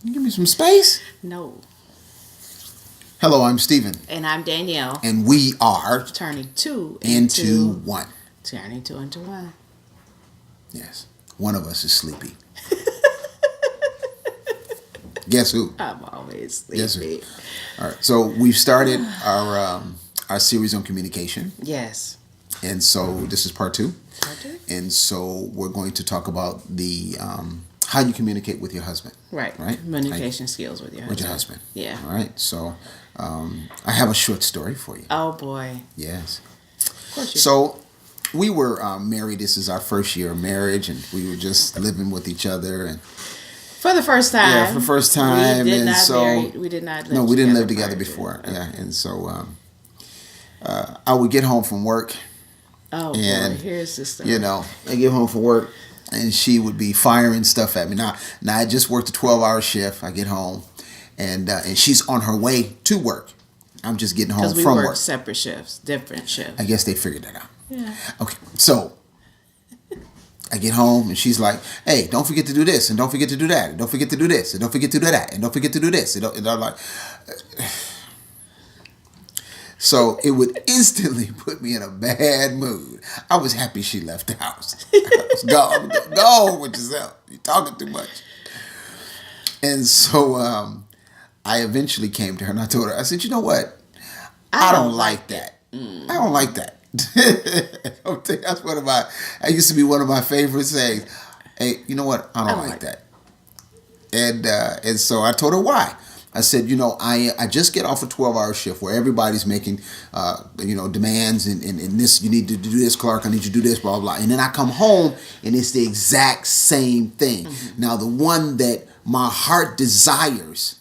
Give me some space. No. Hello, I'm Stephen. And I'm Danielle. And we are Turning two into one. Turning two into one. Yes. One of us is sleepy. Guess who? I'm always sleepy. Guess who? All right. So we've started our series on communication. Yes. And so this is part two. Part two. And so we're going to talk about the how you communicate with your husband. Right. Right. Communication skills with your husband. With your husband. Yeah. All right. So I have a short story for you. Oh boy. Yes. Of course you So we were married. This is our first year of marriage, and we were just living with each other. And for the first time. yeah, for the first time. We did and not so we did not live no, we didn't live together together prior to before. it. Yeah, and so I would get home from work. Oh And, boy, here's the story. You know, I get home from work, and she would be firing stuff at me. Now I just worked a 12-hour shift. I get home, and she's on her way to work. I'm just getting home Because we from work work. separate shifts, different shifts. I guess they figured that out. Yeah. Okay, so I get home and she's like, "Hey, don't forget to do this, and don't forget to do that, and don't forget to do this, and don't forget to do that, and don't forget to do this." And I'm like, so it would instantly put me in a bad mood. I was happy she left the house. Go with yourself. You're talking too much. And so I eventually came to her and I told her, I said, "You know what? I don't like that. I don't like that." That's one of my. That used to be one of my favorite sayings. Hey, you know what? I don't like that. And so I told her why. I said, I just get off a 12-hour shift where everybody's making, demands and this, you need to do this, Clark, I need you to do this, blah, blah. And then I come home and it's the exact same thing. Mm-hmm. Now, the one that my heart desires,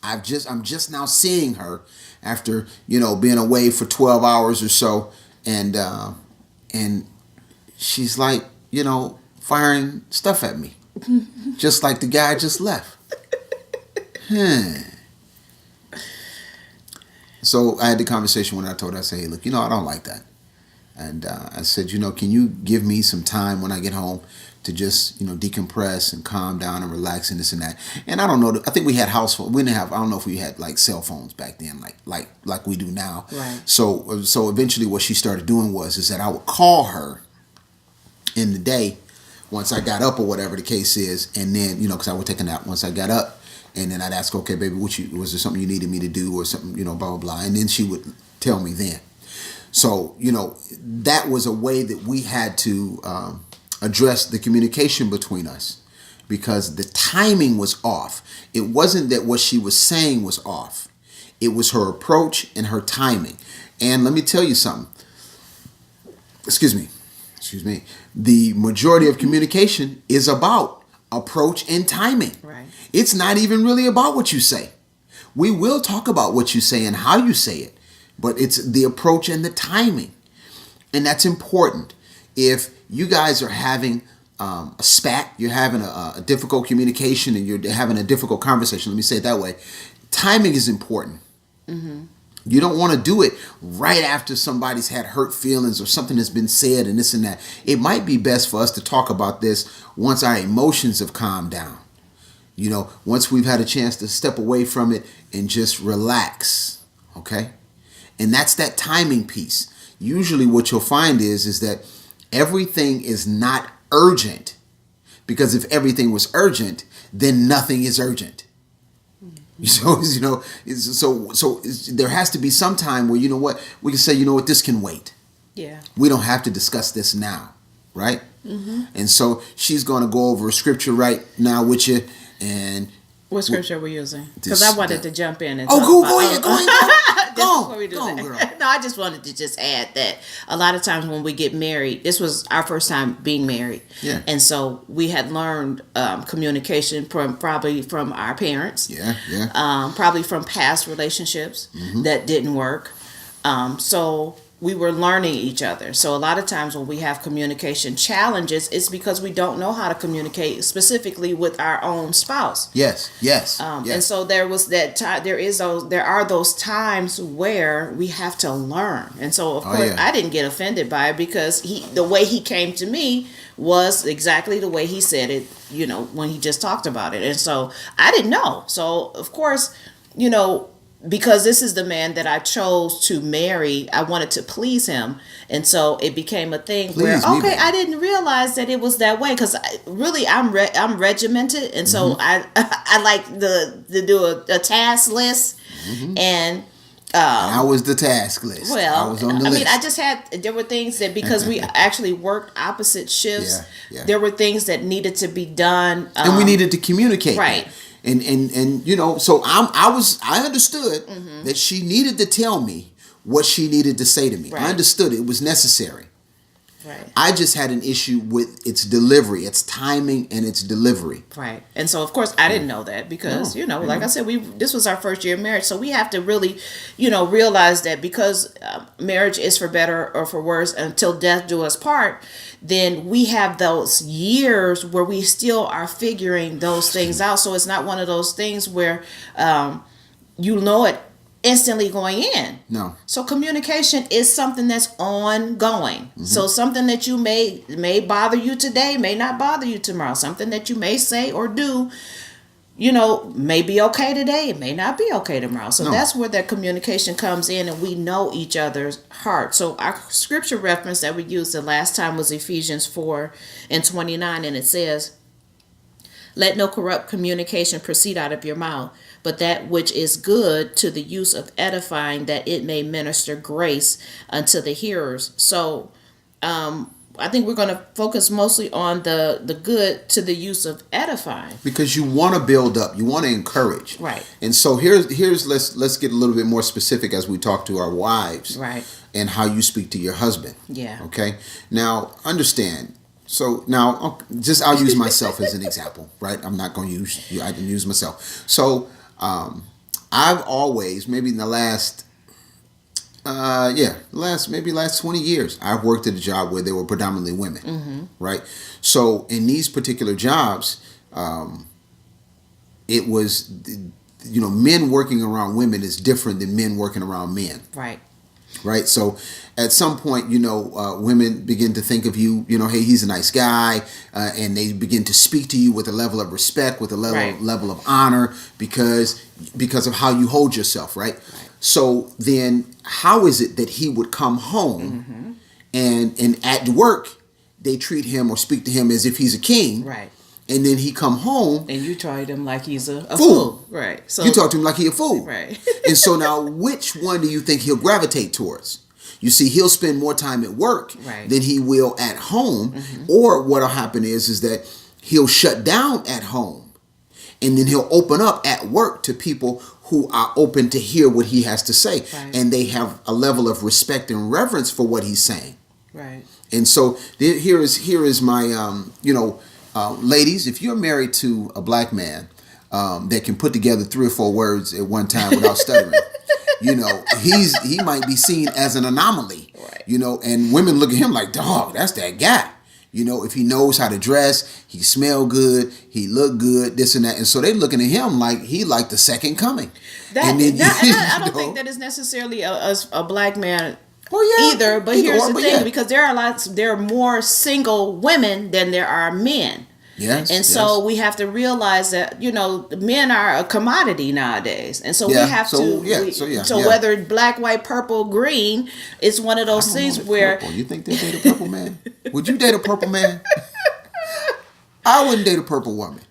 I'm just now seeing her after, being away for 12 hours or so. And she's like, firing stuff at me. Just like the guy just left. So I had the conversation when I told her, I said, "Hey, look, I don't like that." And I said, can you give me some time when I get home to just, decompress and calm down and relax and this and that. And I don't know, I think we had house phones. We didn't have, I don't know if we had like cell phones back then, like we do now. Right. So eventually what she started doing is that I would call her in the day once I got up or whatever the case is. And then, because I would take a nap once I got up. And then I'd ask, "Okay, baby, was there something you needed me to do or something, blah, blah, blah." And then she would tell me then. So, that was a way that we had to address the communication between us because the timing was off. It wasn't that what she was saying was off. It was her approach and her timing. And let me tell you something. Excuse me. The majority of communication is about approach and timing. Right. It's not even really about what you say. We will talk about what you say and how you say it, but it's the approach and the timing. And that's important. If you guys are having a spat, you're having a difficult communication and you're having a difficult conversation, let me say it that way, timing is important. Mm-hmm. You don't want to do it right after somebody's had hurt feelings or something has been said and this and that. It might be best for us to talk about this once our emotions have calmed down. Once we've had a chance to step away from it and just relax. Okay? And that's that timing piece. Usually what you'll find is that everything is not urgent. Because if everything was urgent, then nothing is urgent. So there has to be some time where, we can say, this can wait. Yeah. We don't have to discuss this now, right? Mm-hmm. And so she's going to go over a scripture right now with you. And what scripture are we using? Because I wanted to jump in and go ahead. Go, girl. No, I just wanted to just add that a lot of times when we get married, this was our first time being married. Yeah. And so we had learned communication probably from our parents. Yeah. Probably from past relationships that didn't work. So we were learning each other. So a lot of times when we have communication challenges, it's because we don't know how to communicate specifically with our own spouse. Yes. Yes. And so there was that time. There are those times where we have to learn. And so of course I didn't get offended by it, because the way he came to me was exactly the way he said it, when he just talked about it. And so I didn't know. So of course, because this is the man that I chose to marry, I wanted to please him. And so it became a thing where, I didn't realize that it was that way, because really I'm regimented. And so I like to do a task list. And I was the task list. Well, I was on the list. There were things that, because we actually worked opposite shifts, there were things that needed to be done. And we needed to communicate. Right. And so I understood that she needed to tell me what she needed to say to me. Right. I understood it was necessary. Right. I just had an issue with its delivery, its timing, and its delivery. Right. And so, of course, I didn't know that, because, like I said, this was our first year of marriage. So we have to really, realize that, because marriage is for better or for worse, until death do us part, then we have those years where we still are figuring those things out. So it's not one of those things where it instantly going in. No. So communication is something that's ongoing. So something that you may bother you today may not bother you tomorrow. Something that you may say or do, may be okay today. It may not be okay tomorrow. So that's where that communication comes in, and we know each other's heart. So our scripture reference that we used the last time was Ephesians 4:29, and it says, "Let no corrupt communication proceed out of your mouth, but that which is good to the use of edifying, that it may minister grace unto the hearers." So I think we're going to focus mostly on the good to the use of edifying. Because you want to build up, you want to encourage. Right. And so here's let's get a little bit more specific as we talk to our wives. Right. And how you speak to your husband. Yeah. Okay. Now, understand. So now, I'll use myself as an example, right? I'm not going to use you. I can use myself. So I've always, maybe in the last 20 years, I've worked at a job where there were predominantly women, right? So in these particular jobs, it was, men working around women is different than men working around men. Right. Right. So at some point, women begin to think of you, hey, he's a nice guy. And they begin to speak to you with a level of respect, with a level of honor, because of how you hold yourself. Right. So then how is it that he would come home and at work, they treat him or speak to him as if he's a king. Right. And then he come home. And you treat him like he's a fool. Right. So you talk to him like he's a fool. Right. And so now, which one do you think he'll gravitate towards? You see, he'll spend more time at work than he will at home. Or what'll happen is that he'll shut down at home. And then he'll open up at work to people who are open to hear what he has to say. Right. And they have a level of respect and reverence for what he's saying. Right. And so here is my, ladies, if you're married to a black man that can put together 3 or 4 words at one time without stuttering, he might be seen as an anomaly, and women look at him like, dog, that's that guy. If he knows how to dress, he smell good, he look good, this and that. And so they looking at him like he like the second coming. I don't think that is necessarily a black man either. But here's the thing, because there are more single women than there are men. Yes. And so we have to realize that, men are a commodity nowadays. And so we have to, whether black, white, purple, green, it's one of those things where. Purple. You think they date a purple man? Would you date a purple man? I wouldn't date a purple woman.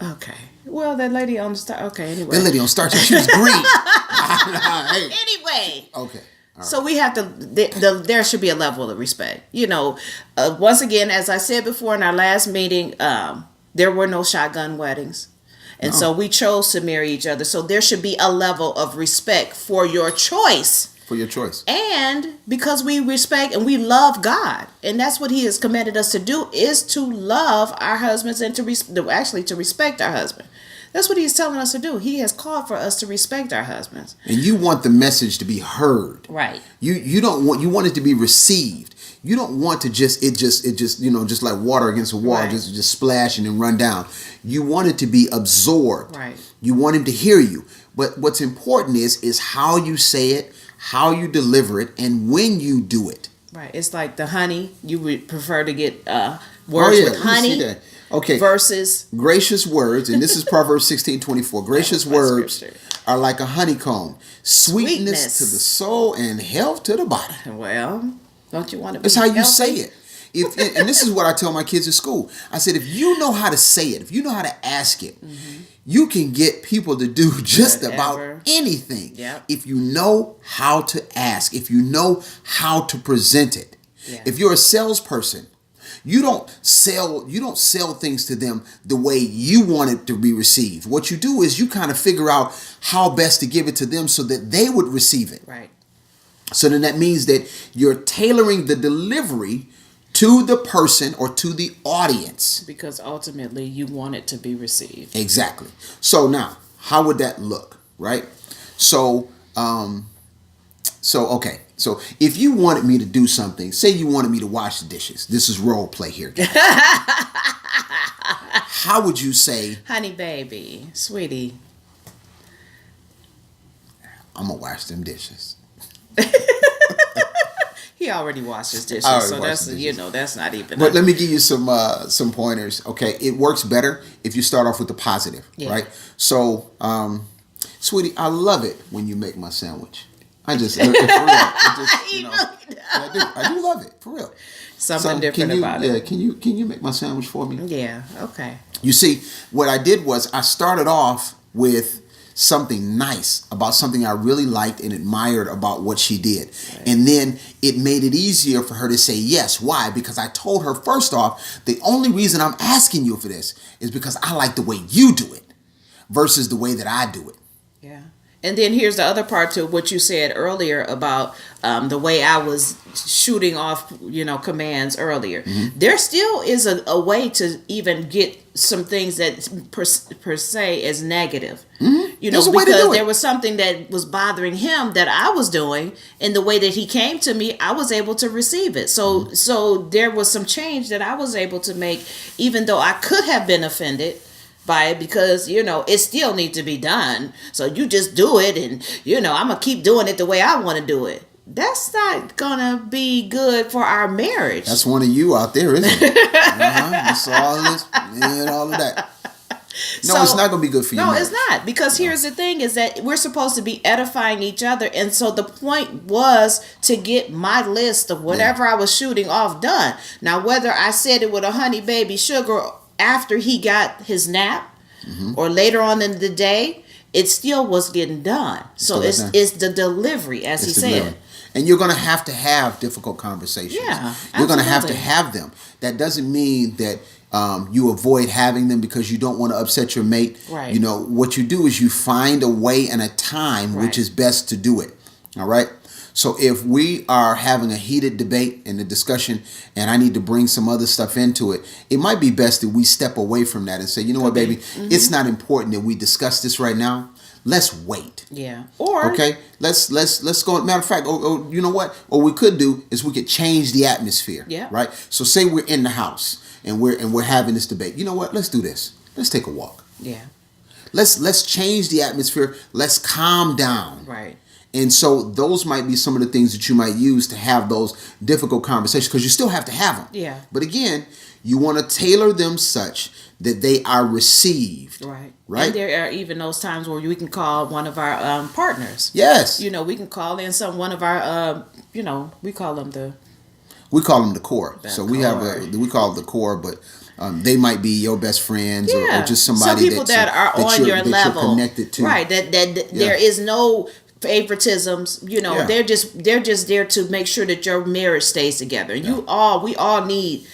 Okay. Well, that lady on the Star. Okay, anyway. That lady on Star Trek, she was green. Hey. Anyway. Okay. Right. So we have to, there should be a level of respect. Once again, as I said before in our last meeting, there were no shotgun weddings. And so we chose to marry each other. So there should be a level of respect for your choice. For your choice. And because we respect and we love God. And that's what he has commanded us to do, is to love our husbands and to respect our husband. That's what he's telling us to do. He has called for us to respect our husbands. And you want the message to be heard. Right. You don't want, you want it to be received. You don't want to just just like water against a wall, Right. just splash and then run down. You want it to be absorbed. Right. You want him to hear you. But what's important is how you say it, how you deliver it, and when you do it. Right. It's like the honey. You would prefer to get words with let me see honey that. Okay. versus Gracious words, and this is Proverbs 16:24. Gracious That was my words scripture. are like a honeycomb, sweetness Sweetness. to the soul and health to the body. well, don't you want to be That's how you healthy? say it. And this is what I tell my kids at school. I said, if you know how to say it, if you know how to ask it, you can get people to do just about Whatever. anything. Yep. If you know how to ask, if you know how to present it. Yeah. If you're a salesperson, you don't sell things to them the way you want it to be received. What you do is you kind of figure out how best to give it to them so that they would receive it. Right. So then that means that you're tailoring the delivery to the person or to the audience. Because ultimately you want it to be received. Exactly. So now, how would that look, right? So okay. So if you wanted me to do something, say you wanted me to wash the dishes. This is role play here. How would you say, Honey baby, sweetie. I'm going to wash them dishes? He already washed his dishes, I already so washed that's the dishes. that's not even. But let me give you some pointers. Okay, it works better if you start off with the positive, Yeah. right? So, sweetie, I love it when you make my sandwich. I just, for real, I do love it, for real. Something different about it. Yeah, can you make my sandwich for me? Yeah. Okay. You see, what I did was I started off with something nice about something I really liked and admired about what she did. Right. And then it made it easier for her to say yes. Why? Because I told her, first off, the only reason I'm asking you for this is because I like the way you do it versus the way that I do it. Yeah. And then here's the other part to what you said earlier about the way I was shooting off, commands earlier. Mm-hmm. There still is a way to even get some things that per se is negative. Mm-hmm. There's a way to because do it. there was something that was bothering him that I was doing, and the way that he came to me, I was able to receive it. So there was some change that I was able to make, even though I could have been offended by it, because it still needs to be done. So you just do it, and I'm gonna keep doing it the way I want to do it. That's not gonna be good for our marriage. That's one of you out there, isn't it? That's all this and all of that. No, it's not gonna be good for you. No, it's not. Because here's the thing is that we're supposed to be edifying each other. And so the point was to get my list of whatever I was shooting off done. Now, whether I said it with a honey baby sugar after he got his nap or later on in the day, it still was getting done. So it's the delivery, as he said. And you're going to have difficult conversations. Yeah, you're going to have to absolutely. have them. That doesn't mean that you avoid having them because you don't want to upset your mate. Right. What you do is you find a way and a time Right. which is best to do it. All right. So if we are having a heated debate and a discussion and I need to bring some other stuff into it, it might be best that we step away from that and say, you know what, baby, it's not important that we discuss this right now. Let's wait. Yeah. Or Okay, let's go. Matter of fact, you know what? What we could do is we could change the atmosphere. Yeah. Right. So say we're in the house and we're having this debate. You know what? Let's do this. Let's take a walk. Yeah. Let's change the atmosphere. Let's calm down. Right. And so those might be some of the things that you might use to have those difficult conversations, because you still have to have them. Yeah. But again, you want to tailor them such that they are received. Right. Right. And there are even those times where we can call one of our partners. Yes. We can call in one of our, we call them the core. The So we have we call it the core, but they might be your best friends or just somebody some people that are on your level, you're connected to. right? That there is no favoritisms. Yeah. They're just there to make sure that your marriage stays together. We all need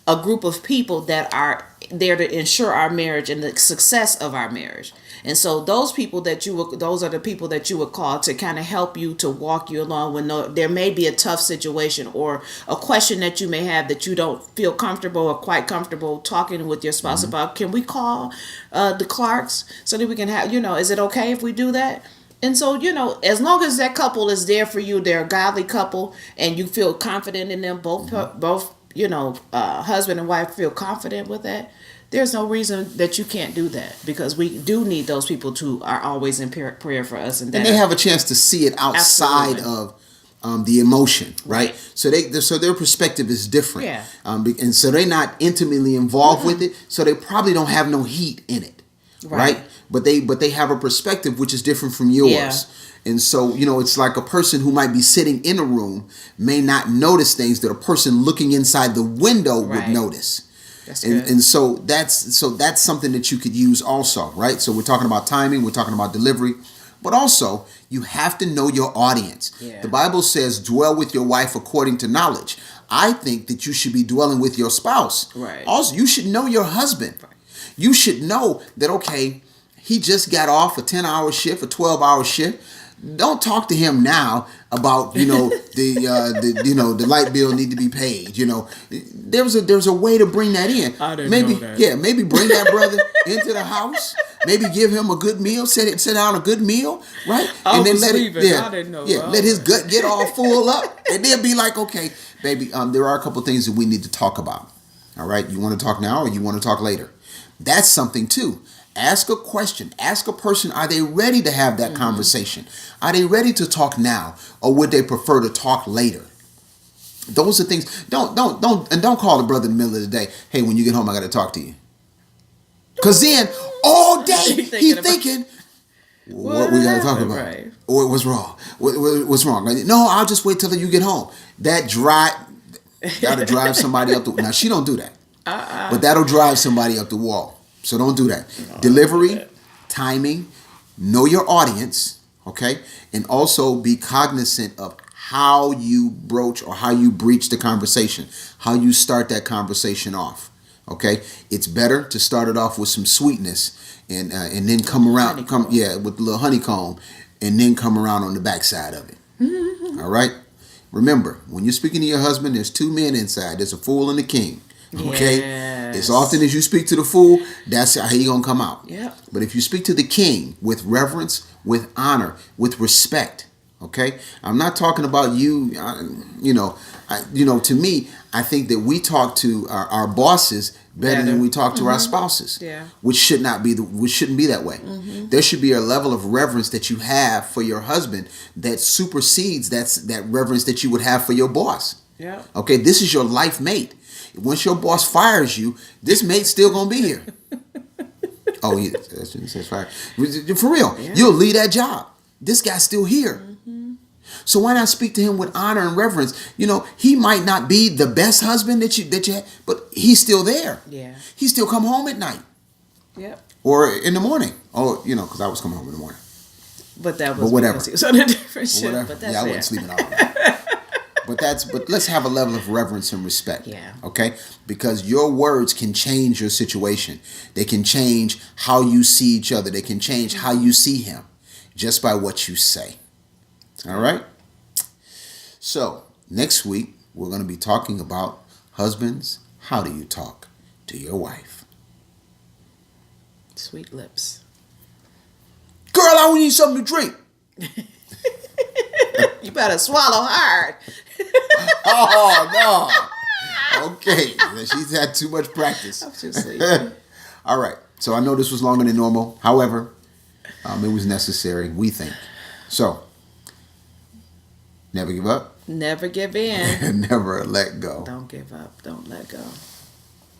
a group of people that are there to ensure our marriage and the success of our marriage. And so those people those are the people that you would call to kind of help you, to walk you along when there may be a tough situation or a question that you may have that you don't feel comfortable or quite comfortable talking with your spouse about. Can we call the Clarks so that we can have, is it okay if we do that? And so, as long as that couple is there for you, they're a godly couple, and you feel confident in them, both husband and wife feel confident with that, there's no reason that you can't do that, because we do need those people to are always in prayer for us, and they have a chance to see it outside of the emotion, right? So their perspective is different, and so they're not intimately involved with it, so they probably don't have no heat in it, right? But they have a perspective which is different from yours. Yeah. And so, it's like a person who might be sitting in a room may not notice things that a person looking inside the window would notice. And so that's something that you could use also, right? So we're talking about timing, we're talking about delivery, but also you have to know your audience. Yeah. The Bible says, dwell with your wife according to knowledge. I think that you should be dwelling with your spouse. Right. Also, you should know your husband. Right. You should know that, okay, he just got off a 10-hour shift, a 12-hour shift. Don't talk to him now about the light bill need to be paid. There's a way to bring that in. I didn't know that. Yeah, maybe bring that brother into the house. Maybe give him a good meal. Set down a good meal, right? And then let it. Yeah, I didn't know. Yeah, let his gut get all full up, and then be like, okay, baby. There are a couple things that we need to talk about. All right, you want to talk now or you want to talk later? That's something too. Ask a question. Ask a person, are they ready to have that conversation? Are they ready to talk now, or would they prefer to talk later? Those are things. Don't call the brother in the middle of the day. Hey, when you get home, I got to talk to you. Because then all day he's thinking, what we got to talk about? Right. Or what's wrong? What's wrong? No, I'll just wait till you get home. That'll drive somebody up the wall. Now, she don't do that. But that'll drive somebody up the wall. So don't do that. Delivery, timing, know your audience, okay? And also be cognizant of how you broach or how you breach the conversation, how you start that conversation off, okay? It's better to start it off with some sweetness and then come around, with a little honeycomb, and then come around on the backside of it. All right? Remember, when you're speaking to your husband, there's two men inside. There's a fool and a king. Okay, as often as you speak to the fool, that's how he gonna come out. Yep. But if you speak to the king with reverence, with honor, with respect, okay. I'm not talking about you. To me, I think that we talk to our bosses better than we talk to our spouses. Yeah. Which shouldn't be that way. Mm-hmm. There should be a level of reverence that you have for your husband that supersedes that reverence that you would have for your boss. Yeah. Okay, this is your life mate. Once your boss fires you, this mate's still gonna be here. Oh, yeah, that's what he says. Fire for real. Yeah. You'll leave that job. This guy's still here. Mm-hmm. So why not speak to him with honor and reverence? He might not be the best husband that you had, but he's still there. Yeah, he still come home at night. Yep. Or in the morning. Oh, because I was coming home in the morning. But that was whatever. He was on a different shift. But that's I wasn't sleeping all night. But let's have a level of reverence and respect. Yeah. Okay? Because your words can change your situation. They can change how you see each other. They can change how you see him just by what you say. All right? So, next week, we're going to be talking about husbands. How do you talk to your wife? Sweet lips. Girl, I need something to drink. You better swallow hard. Oh, no. Okay. She's had too much practice. I'm too sleepy. All right. So I know this was longer than normal. However, it was necessary, we think. So, never give up. Never give in. Never let go. Don't give up. Don't let go.